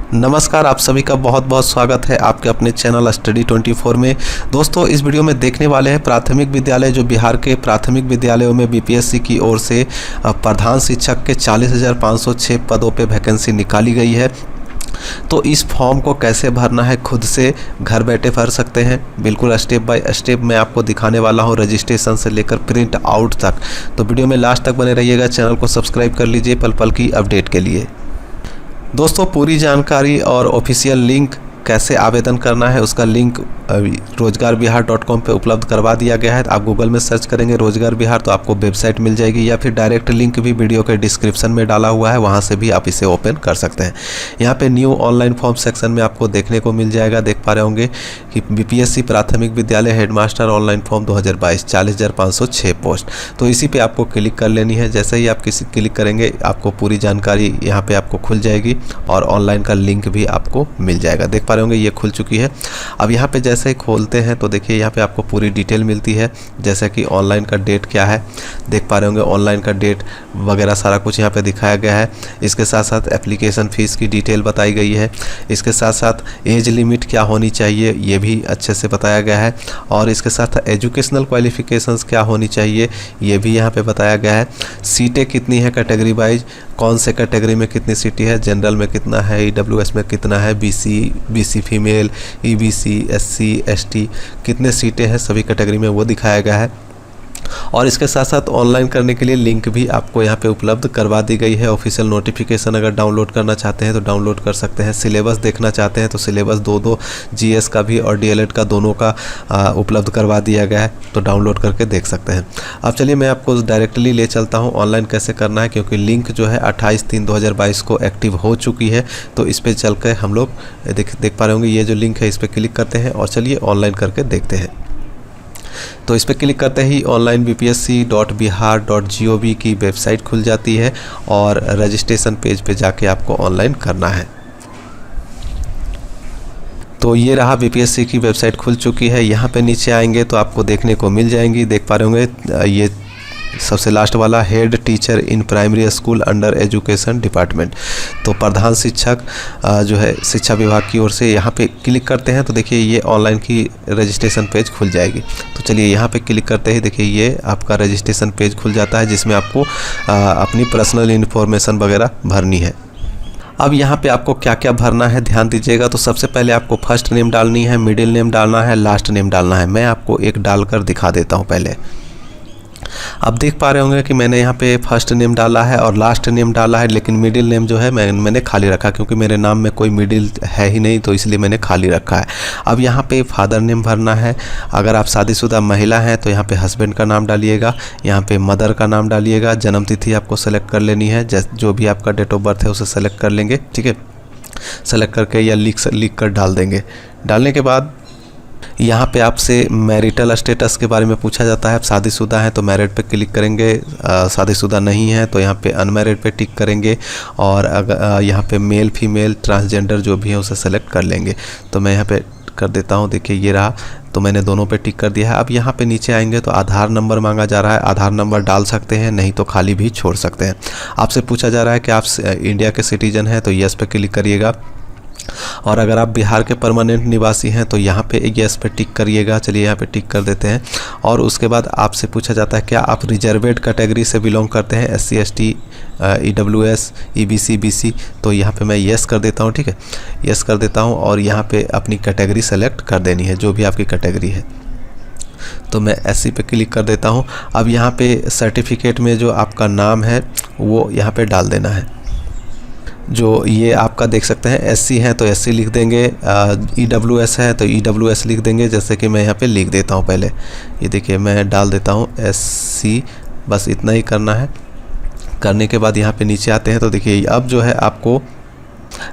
नमस्कार, आप सभी का बहुत बहुत स्वागत है आपके अपने चैनल स्टडी 24 में। दोस्तों, इस वीडियो में देखने वाले हैं प्राथमिक विद्यालय, जो बिहार के प्राथमिक विद्यालयों में बीपीएससी की ओर से प्रधान शिक्षक के 40,506 पदों पे वैकेंसी निकाली गई है। तो इस फॉर्म को कैसे भरना है, खुद से घर बैठे भर सकते हैं। बिल्कुल स्टेप बाय स्टेप मैं आपको दिखाने वाला हूं, रजिस्ट्रेशन से लेकर प्रिंट आउट तक। तो वीडियो में लास्ट तक बने रहिएगा। चैनल को सब्सक्राइब कर लीजिए पल पल की अपडेट के लिए। दोस्तों, पूरी जानकारी और ऑफिशियल लिंक कैसे आवेदन करना है, उसका लिंक rozgarBihar.com पे उपलब्ध करवा दिया गया है। आप गूगल में सर्च करेंगे रोजगार बिहार तो आपको वेबसाइट मिल जाएगी, या फिर डायरेक्ट लिंक भी वीडियो के डिस्क्रिप्शन में डाला हुआ है, वहां से भी आप इसे ओपन कर सकते हैं। यहाँ पे न्यू ऑनलाइन फॉर्म सेक्शन में आपको देखने को मिल जाएगा। देख पा रहे होंगे कि बीपीएससी प्राथमिक विद्यालय हेडमास्टर ऑनलाइन फॉर्म 2022 40,506 पोस्ट। तो इसी पे आपको क्लिक कर लेनी है। जैसे ही आप क्लिक करेंगे आपको पूरी जानकारी यहाँ पे आपको खुल जाएगी और ऑनलाइन का लिंक भी आपको मिल जाएगा। देख पा रहे होंगे ये खुल चुकी है। अब यहाँ पे जैसे ही खोलते हैं तो देखिए यहाँ पे आपको पूरी डिटेल मिलती है, जैसे कि ऑनलाइन का डेट क्या है। देख पा रहे होंगे ऑनलाइन का डेट वगैरह सारा कुछ यहाँ पे दिखाया गया है। इसके साथ साथ एप्लीकेशन फ़ीस की डिटेल बताई गई है। इसके साथ साथ एज लिमिट क्या होनी चाहिए ये भी अच्छे से बताया गया है, और इसके साथ एजुकेशनल क्वालिफिकेशंस क्या होनी चाहिए ये भी यहाँ पे बताया गया है। सीटें कितनी है कैटेगरी वाइज, कौन से कैटेगरी में कितनी सीटें है, जनरल में कितना है, ईडब्ल्यूएस में कितना है, BC female, EBC, SC, ST कितने सीटें हैं सभी कैटेगरी में वो दिखाया गया है। और इसके साथ साथ ऑनलाइन करने के लिए लिंक भी आपको यहाँ पे उपलब्ध करवा दी गई है। ऑफिशियल नोटिफिकेशन अगर डाउनलोड करना चाहते हैं तो डाउनलोड कर सकते हैं। सिलेबस देखना चाहते हैं तो सिलेबस दो जीएस का भी और डीएलएड का दोनों का उपलब्ध करवा दिया गया है, तो डाउनलोड करके देख सकते हैं। अब चलिए मैं आपको डायरेक्टली ले चलता हूँ ऑनलाइन कैसे करना है, क्योंकि लिंक जो है 28/3/2022 को एक्टिव हो चुकी है। तो इस पर चल कर हम लोग देख पा रहे होंगे ये जो लिंक है इस पर क्लिक करते हैं और चलिए ऑनलाइन करके देखते हैं। तो इस पर क्लिक करते ही ऑनलाइन bpsc.bihar.gov की वेबसाइट खुल जाती है और रजिस्ट्रेशन पेज पे जाके आपको ऑनलाइन करना है। तो ये रहा बीपीएससी की वेबसाइट खुल चुकी है। यहाँ पे नीचे आएंगे तो आपको देखने को मिल जाएंगी। देख पा रहे होंगे ये सबसे लास्ट वाला head teacher in primary school under education department. तो प्रधान शिक्षक जो है शिक्षा विभाग की ओर से यहाँ पे क्लिक करते हैं तो देखिए ये ऑनलाइन की रजिस्ट्रेशन पेज खुल जाएगी। तो चलिए यहाँ पे क्लिक करते ही देखिए ये आपका रजिस्ट्रेशन पेज खुल जाता है, जिसमें आपको अपनी पर्सनल इन्फॉर्मेशन वगैरह भरनी है। अब यहाँ पे आपको क्या क्या भरना है ध्यान दीजिएगा। तो सबसे पहले आपको फर्स्ट नेम डालनी है, मिडिल नेम डालना है, लास्ट नेम डालना है। मैं आपको एक डालकर दिखा देता हूँ पहले। अब देख पा रहे होंगे कि मैंने यहाँ पे फर्स्ट नेम डाला है और लास्ट नेम डाला है, लेकिन मिडिल नेम जो है मैंने खाली रखा, क्योंकि मेरे नाम में कोई मिडिल है ही नहीं, तो इसलिए मैंने खाली रखा है। अब यहाँ पे फादर नेम भरना है। अगर आप शादीशुदा महिला हैं तो यहाँ पे हस्बैंड का नाम डालिएगा, यहाँ पे मदर का नाम डालिएगा। जन्म तिथि आपको सेलेक्ट कर लेनी है, जो भी आपका डेट ऑफ बर्थ है उसे सेलेक्ट कर लेंगे, ठीक है। सेलेक्ट करके या लिख कर डाल देंगे। डालने के बाद यहाँ पे आपसे मैरिटल स्टेटस के बारे में पूछा जाता है। आप शादीशुदा हैं तो मैरिड पे क्लिक करेंगे, शादीशुदा नहीं है तो यहाँ पे अनमैरिड पे टिक करेंगे, और अगर यहाँ पे मेल फीमेल ट्रांसजेंडर जो भी है उसे सेलेक्ट कर लेंगे। तो मैं यहाँ पे कर देता हूँ। देखिए ये रहा, तो मैंने दोनों पे टिक कर दिया है। अब यहाँ पे नीचे आएंगे तो आधार नंबर मांगा जा रहा है। आधार नंबर डाल सकते हैं, नहीं तो खाली भी छोड़ सकते हैं। आपसे पूछा जा रहा है कि आप इंडिया के सिटीजन हैं तो यस पे क्लिक करिएगा, और अगर आप बिहार के परमानेंट निवासी हैं तो यहाँ पे यस पे टिक करिएगा। चलिए यहाँ पे टिक कर देते हैं। और उसके बाद आपसे पूछा जाता है क्या आप रिजर्वेड कैटेगरी से बिलोंग करते हैं, SC, ST, EWS, EBC, BC. तो यहाँ पे मैं यस कर देता हूँ, ठीक है। यस कर देता हूँ और यहाँ पे अपनी कैटेगरी सेलेक्ट कर देनी है, जो भी आपकी कैटेगरी है। तो मैं एससी पे क्लिक कर देता हूँ। अब यहाँ पे सर्टिफिकेट में जो आपका नाम है वो यहाँ पे डाल देना है। जो ये आपका देख सकते हैं एससी है तो एससी लिख देंगे, ईडब्ल्यूएस है तो ईडब्ल्यूएस लिख देंगे, जैसे कि मैं यहाँ पे लिख देता हूँ। पहले ये देखिए मैं डाल देता हूँ एससी, बस इतना ही करना है। करने के बाद यहाँ पे नीचे आते हैं तो देखिए अब जो है आपको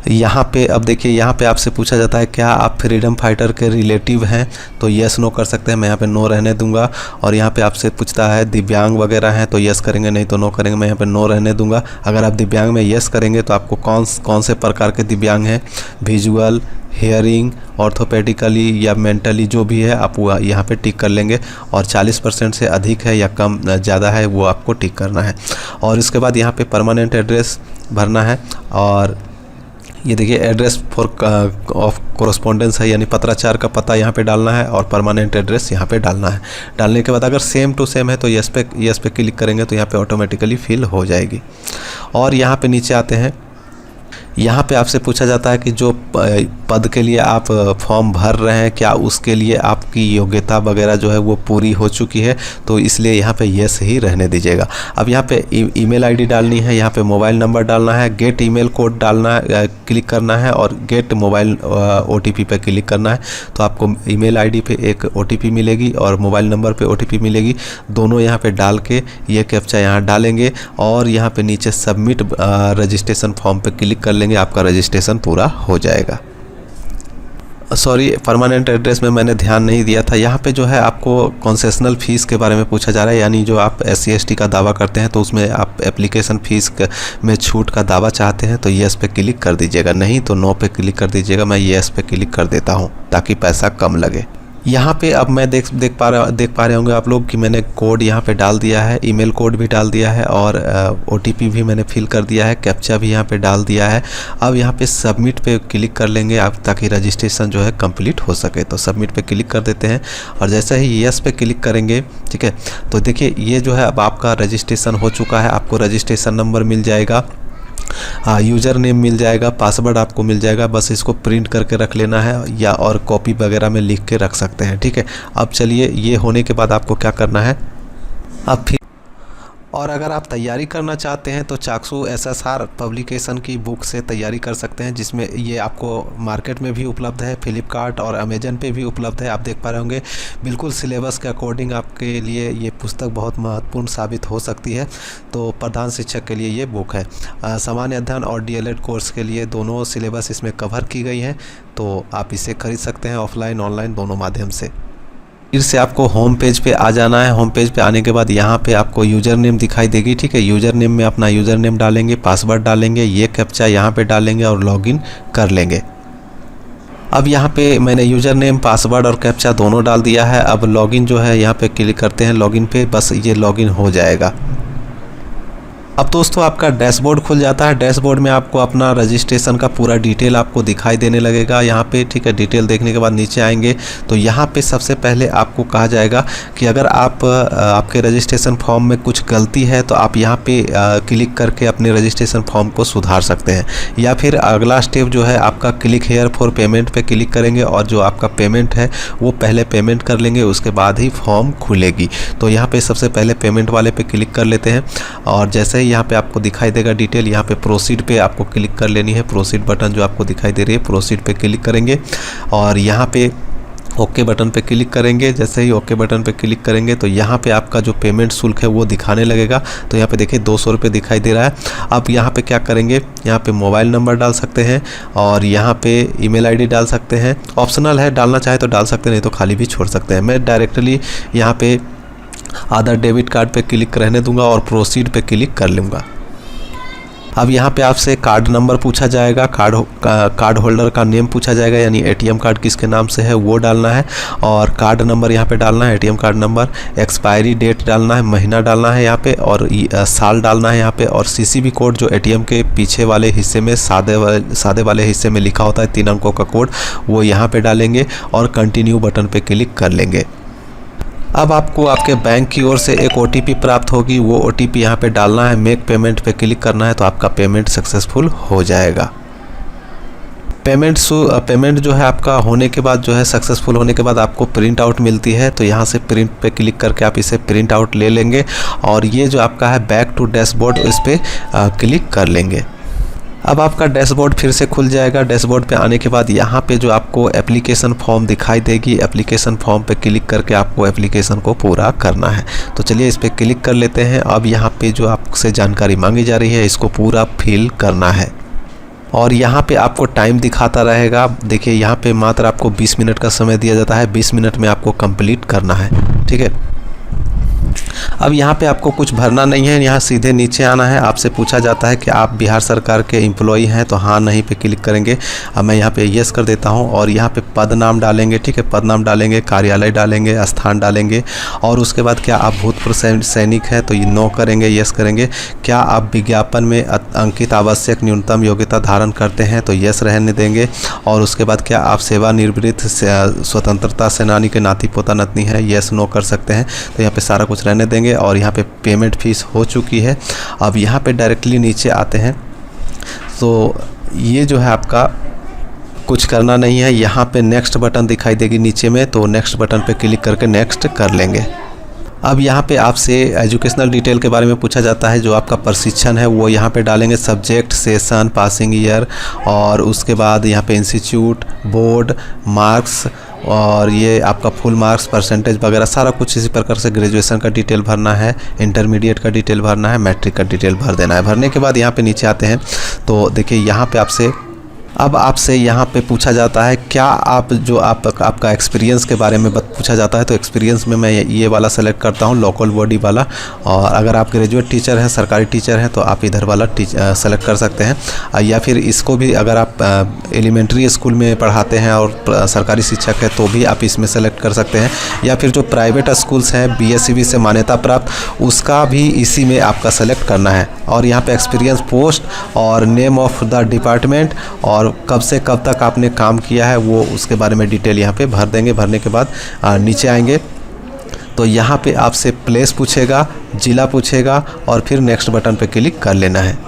यहाँ पे, अब देखिए यहाँ पे आपसे पूछा जाता है क्या आप फ्रीडम फाइटर के रिलेटिव हैं, तो यस नो कर सकते हैं। मैं यहाँ पे नो रहने दूंगा। और यहाँ पे आपसे पूछता है दिव्यांग वगैरह हैं तो यस करेंगे, नहीं तो नो करेंगे। मैं यहाँ पे नो रहने दूंगा। अगर आप दिव्यांग में यस करेंगे तो आपको कौन से प्रकार के दिव्यांग हैं, विजुअल, हेयरिंग, ऑर्थोपेडिकली या मेंटली, जो भी है आप वो यहाँ पे टिक कर लेंगे। और 40% से अधिक है या कम ज़्यादा है वो आपको टिक करना है। और इसके बाद यहाँ पे परमानेंट एड्रेस भरना है, और ये देखिए एड्रेस फॉर ऑफ कोरस्पॉन्डेंस है, यानी पत्राचार का पता यहाँ पे डालना है और परमानेंट एड्रेस यहाँ पे डालना है। डालने के बाद अगर सेम टू सेम है तो यस पे क्लिक करेंगे तो यहाँ पे ऑटोमेटिकली फिल हो जाएगी। और यहाँ पे नीचे आते हैं, यहाँ पे आपसे पूछा जाता है कि जो पद के लिए आप फॉर्म भर रहे हैं क्या उसके लिए आपकी योग्यता वगैरह जो है वो पूरी हो चुकी है, तो इसलिए यहाँ पे यस ही रहने दीजिएगा। अब यहाँ पे ईमेल आईडी डालनी है, यहाँ पे मोबाइल नंबर डालना है, गेट ईमेल कोड डालना है, क्लिक करना है और गेट मोबाइल OTP पे क्लिक करना है। तो आपको ईमेल आईडी पे एक OTP मिलेगी और मोबाइल नंबर पे OTP मिलेगी। दोनों यहाँ पे डाल के ये कैप्चा यहाँ डालेंगे और यहाँ पे नीचे सबमिट रजिस्ट्रेशन फॉर्म पे क्लिक कर लेंगे, आपका रजिस्ट्रेशन पूरा हो जाएगा। सॉरी, परमानेंट एड्रेस में मैंने ध्यान नहीं दिया था। यहाँ पे जो है आपको कंसेशनल फ़ीस के बारे में पूछा जा रहा है, यानी जो आप SC ST का दावा करते हैं तो उसमें आप एप्लीकेशन फ़ीस में छूट का दावा चाहते हैं तो येस पे क्लिक कर दीजिएगा, नहीं तो नो पे क्लिक कर दीजिएगा। मैं येस पे क्लिक कर देता हूँ ताकि पैसा कम लगे। यहाँ पे अब मैं देख पा रहे होंगे आप लोग कि मैंने कोड यहाँ पे डाल दिया है, ईमेल कोड भी डाल दिया है और OTP भी मैंने फिल कर दिया है, कैप्चा भी यहाँ पे डाल दिया है। अब यहाँ पे सबमिट पे क्लिक कर लेंगे आप ताकि रजिस्ट्रेशन जो है कंप्लीट हो सके। तो सबमिट पे क्लिक कर देते हैं और जैसे ही येस पे क्लिक करेंगे, ठीक है, तो देखिए ये जो है अब आपका रजिस्ट्रेशन हो चुका है। आपको रजिस्ट्रेशन नंबर मिल जाएगा, यूज़र नेम मिल जाएगा, पासवर्ड आपको मिल जाएगा। बस इसको प्रिंट करके रख लेना है या और कॉपी वगैरह में लिख के रख सकते हैं, ठीक है। अब चलिए ये होने के बाद आपको क्या करना है, अब फिर और अगर आप तैयारी करना चाहते हैं तो चाक्षु SSR पब्लिकेशन की बुक से तैयारी कर सकते हैं, जिसमें ये आपको मार्केट में भी उपलब्ध है, फ्लिपकार्ट और अमेजन पे भी उपलब्ध है। आप देख पा रहे होंगे बिल्कुल सिलेबस के अकॉर्डिंग आपके लिए ये पुस्तक बहुत महत्वपूर्ण साबित हो सकती है। तो प्रधान शिक्षक के लिए ये बुक है। सामान्य अध्ययन और DLED कोर्स के लिए दोनों सिलेबस इसमें कवर की गई हैं, तो आप इसे खरीद सकते हैं ऑफलाइन ऑनलाइन दोनों माध्यम से। फिर से आपको होम पेज पे आ जाना है। होम पेज पे आने के बाद यहाँ पे आपको यूज़र नेम दिखाई देगी, ठीक है। यूज़र नेम में अपना यूज़र नेम डालेंगे, पासवर्ड डालेंगे, ये कैप्चा यहाँ पे डालेंगे और लॉगिन कर लेंगे। अब यहाँ पे मैंने यूज़र नेम, पासवर्ड और कैप्चा दोनों डाल दिया है। अब लॉगिन जो है यहाँ पे क्लिक करते हैं लॉगिन पे, बस ये लॉगिन हो जाएगा। अब दोस्तों आपका डैशबोर्ड खुल जाता है। डैशबोर्ड में आपको अपना रजिस्ट्रेशन का पूरा डिटेल आपको दिखाई देने लगेगा यहाँ पे, ठीक है। डिटेल देखने के बाद नीचे आएंगे तो यहाँ पे सबसे पहले आपको कहा जाएगा कि अगर आपके रजिस्ट्रेशन फॉर्म में कुछ गलती है तो आप यहाँ पे क्लिक करके अपने रजिस्ट्रेशन फॉर्म को सुधार सकते हैं। या फिर अगला स्टेप जो है आपका क्लिक हेयर फॉर पेमेंट पे क्लिक करेंगे और जो आपका पेमेंट है वो पहले पेमेंट कर लेंगे, उसके बाद ही फॉर्म खुलेगी। तो यहाँ पे सबसे पहले पेमेंट वाले पे क्लिक कर लेते हैं और जैसे यहाँ पे आपको दिखाई देगा डिटेल, यहाँ पे प्रोसीड पे आपको क्लिक कर लेनी है। प्रोसीड बटन जो आपको दिखाई दे रही है, प्रोसीड पे क्लिक करेंगे और यहाँ पे ओके बटन पे क्लिक करेंगे। जैसे ही ओके बटन पे क्लिक करेंगे तो यहाँ पे आपका जो पेमेंट शुल्क है वो दिखाने लगेगा। तो यहाँ पे देखिए 200 रुपये दिखाई दे रहा है। अब यहाँ पे क्या करेंगे, यहाँ पे मोबाइल नंबर डाल सकते हैं और यहाँ पे ईमेल आईडी डाल सकते हैं। ऑप्शनल है, डालना चाहे तो डाल सकते हैं, नहीं तो खाली भी छोड़ सकते हैं। मैं डायरेक्टली यहाँ पे आधार डेबिट कार्ड पे क्लिक रहने दूंगा और प्रोसीड पे क्लिक कर लूँगा। अब यहाँ पे आपसे कार्ड नंबर पूछा जाएगा, कार्ड होल्डर का नेम पूछा जाएगा, यानी ATM कार्ड किसके नाम से है वो डालना है और कार्ड नंबर यहाँ पे डालना है, ATM card number. Expiry date डालना है, महीना डालना है यहाँ पे और साल डालना है यहाँ पे। और CCV कोड जो ATM के पीछे वाले हिस्से में सादे वाले हिस्से में लिखा होता है 3 अंकों का कोड, वो यहाँ पे डालेंगे और कंटिन्यू बटन पे क्लिक कर लेंगे। अब आपको आपके बैंक की ओर से एक OTP प्राप्त होगी, वो OTP यहाँ पे डालना है, मेक पेमेंट पे क्लिक करना है तो आपका पेमेंट सक्सेसफुल हो जाएगा। पेमेंट जो है आपका होने के बाद जो है सक्सेसफुल होने के बाद आपको प्रिंट आउट मिलती है। तो यहाँ से प्रिंट पे क्लिक करके आप इसे प्रिंट आउट ले लेंगे और ये जो आपका है बैक टू डैशबोर्ड, इस पर क्लिक कर लेंगे। अब आपका डैशबोर्ड फिर से खुल जाएगा। डैशबोर्ड पे आने के बाद यहाँ पे जो आपको एप्लीकेशन फॉर्म दिखाई देगी, एप्लीकेशन फॉर्म पे क्लिक करके आपको एप्लीकेशन को पूरा करना है। तो चलिए इस पर क्लिक कर लेते हैं। अब यहाँ पे जो आपसे जानकारी मांगी जा रही है इसको पूरा फिल करना है और यहाँ पे आपको टाइम दिखाता रहेगा। देखिए यहाँ पे मात्र आपको 20 मिनट का समय दिया जाता है, 20 मिनट में आपको कंप्लीट करना है, ठीक है। अब यहाँ पे आपको कुछ भरना नहीं है, यहाँ सीधे नीचे आना है। आपसे पूछा जाता है कि आप बिहार सरकार के एम्प्लॉई हैं, तो हाँ नहीं पे क्लिक करेंगे। अब मैं यहाँ पे यस कर देता हूँ और यहाँ पे पद नाम डालेंगे, ठीक है, पद नाम डालेंगे, कार्यालय डालेंगे, स्थान डालेंगे और उसके बाद क्या आप भूतपूर्व सैनिक हैं तो ये नो करेंगे, यस करेंगे। क्या आप विज्ञापन में अंकित आवश्यक न्यूनतम योग्यता धारण करते हैं तो यस रहने देंगे। और उसके बाद क्या आप सेवानिवृत्त स्वतंत्रता सेनानी के नाती पोता नतनी है, यस नो कर सकते हैं। तो यहाँ पे सारा कुछ रहने देंगे और यहाँ पे पेमेंट फीस हो चुकी है। अब यहाँ पे डायरेक्टली नीचे आते हैं तो ये जो है आपका कुछ करना नहीं है। यहाँ पे नेक्स्ट बटन दिखाई देगी नीचे में, तो नेक्स्ट बटन पे क्लिक करके नेक्स्ट कर लेंगे। अब यहाँ पे आपसे एजुकेशनल डिटेल के बारे में पूछा जाता है, जो आपका प्रशिक्षण है वो यहाँ पे डालेंगे, सब्जेक्ट, सेशन, पासिंग ईयर और उसके बाद यहाँ पे इंस्टीट्यूट, बोर्ड, मार्क्स और ये आपका फुल मार्क्स, परसेंटेज वगैरह सारा कुछ इसी प्रकार से। ग्रेजुएशन का डिटेल भरना है, इंटरमीडिएट का डिटेल भरना है, मैट्रिक का डिटेल भर देना है। भरने के बाद यहाँ पे नीचे आते हैं तो देखिए यहाँ पे आपसे यहाँ पे पूछा जाता है क्या आप जो आपका एक्सपीरियंस के बारे में पूछा जाता है। तो एक्सपीरियंस में मैं ये वाला सेलेक्ट करता हूँ, लोकल बॉडी वाला। और अगर आप ग्रेजुएट टीचर हैं, सरकारी टीचर हैं, तो आप इधर वाला सेलेक्ट कर सकते हैं। या फिर इसको भी अगर आप एलिमेंट्री स्कूल में पढ़ाते हैं और सरकारी शिक्षक है तो भी आप इसमें सेलेक्ट कर सकते हैं। या फिर जो प्राइवेट स्कूल्स हैं BSCB से मान्यता प्राप्त, उसका भी इसी में आपका सेलेक्ट करना है। और यहाँ पे एक्सपीरियंस, पोस्ट और नेम ऑफ द डिपार्टमेंट और कब से कब तक आपने काम किया है वो उसके बारे में डिटेल यहाँ पे भर देंगे। भरने के बाद नीचे आएंगे तो यहाँ पे आपसे प्लेस पूछेगा, जिला पूछेगा और फिर नेक्स्ट बटन पे क्लिक कर लेना है।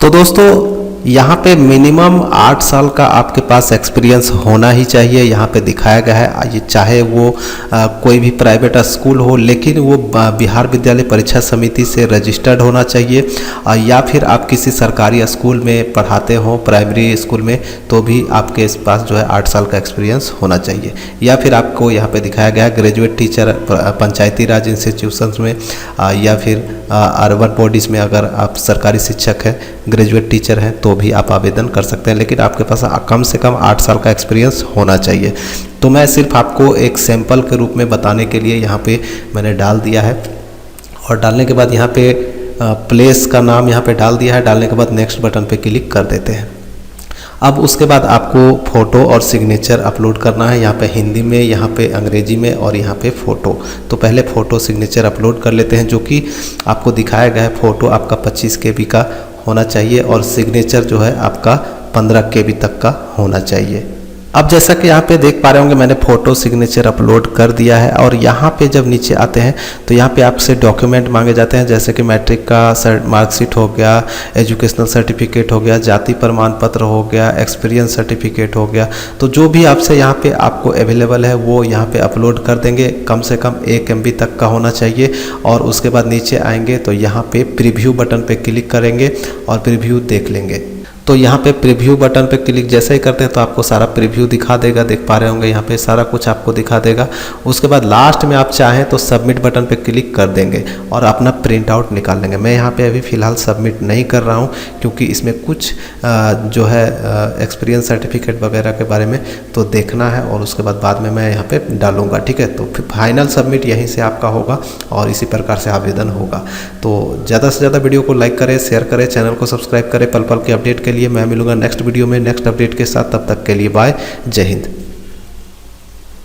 तो दोस्तों यहाँ पे मिनिमम 8 साल का आपके पास एक्सपीरियंस होना ही चाहिए। यहाँ पे दिखाया गया है, ये चाहे वो कोई भी प्राइवेट स्कूल हो, लेकिन वो बिहार विद्यालय परीक्षा समिति से रजिस्टर्ड होना चाहिए। या फिर आप किसी सरकारी स्कूल में पढ़ाते हो, प्राइमरी स्कूल में, तो भी आपके पास जो है 8 साल का एक्सपीरियंस होना चाहिए। या फिर आपको यहाँ पे दिखाया गया है ग्रेजुएट टीचर पंचायती राज इंस्टीट्यूशंस में या फिर अर्बन बॉडीज़ में अगर आप सरकारी शिक्षक हैं, ग्रेजुएट टीचर हैं, तो भी आप आवेदन कर सकते हैं। लेकिन आपके पास कम से कम 8 साल का एक्सपीरियंस होना चाहिए। तो मैं सिर्फ आपको एक सैंपल के रूप में बताने के लिए यहाँ पे मैंने डाल दिया है। और डालने के बाद यहाँ पे प्लेस का नाम यहाँ पे डाल दिया है। डालने के बाद नेक्स्ट बटन पे क्लिक कर देते हैं। अब उसके बाद आपको फ़ोटो और सिग्नेचर अपलोड करना है, यहाँ पे हिंदी में, यहाँ पे अंग्रेजी में और यहाँ पे फ़ोटो। तो पहले फ़ोटो सिग्नेचर अपलोड कर लेते हैं, जो कि आपको दिखाया गया है। फ़ोटो आपका 25 KB का होना चाहिए और सिग्नेचर जो है आपका 15 KB तक का होना चाहिए। अब जैसा कि यहाँ पे देख पा रहे होंगे मैंने फ़ोटो सिग्नेचर अपलोड कर दिया है। और यहाँ पे जब नीचे आते हैं तो यहाँ पे आपसे डॉक्यूमेंट मांगे जाते हैं, जैसे कि मैट्रिक का मार्कशीट हो गया, एजुकेशनल सर्टिफिकेट हो गया, जाति प्रमाण पत्र हो गया, एक्सपीरियंस सर्टिफिकेट हो गया। तो जो भी आपसे यहाँ पे आपको अवेलेबल है वो यहाँ पे अपलोड कर देंगे। कम से कम 1 MB तक का होना चाहिए। और उसके बाद नीचे आएंगे तो यहाँ पे प्रीव्यू बटन पे क्लिक करेंगे और प्रीव्यू देख लेंगे। तो यहाँ पे प्रीव्यू बटन पे क्लिक जैसे ही करते हैं तो आपको सारा प्रीव्यू दिखा देगा, देख पा रहे होंगे यहाँ पे सारा कुछ आपको दिखा देगा। उसके बाद लास्ट में आप चाहें तो सबमिट बटन पे क्लिक कर देंगे और अपना प्रिंट आउट निकाल लेंगे। मैं यहाँ पे अभी फ़िलहाल सबमिट नहीं कर रहा हूँ क्योंकि इसमें कुछ जो है एक्सपीरियंस सर्टिफिकेट वगैरह के बारे में तो देखना है और उसके बाद में मैं यहाँ पर डालूँगा, ठीक है। तो फाइनल सबमिट यहीं से आपका होगा और इसी प्रकार से आवेदन होगा। तो ज़्यादा से ज़्यादा वीडियो को लाइक करें, शेयर करें, चैनल को सब्सक्राइब करें। पल पल के अपडेट के लिए मैं मिलूंगा नेक्स्ट वीडियो में नेक्स्ट अपडेट के साथ। तब तक के लिए बाय, जय हिंद।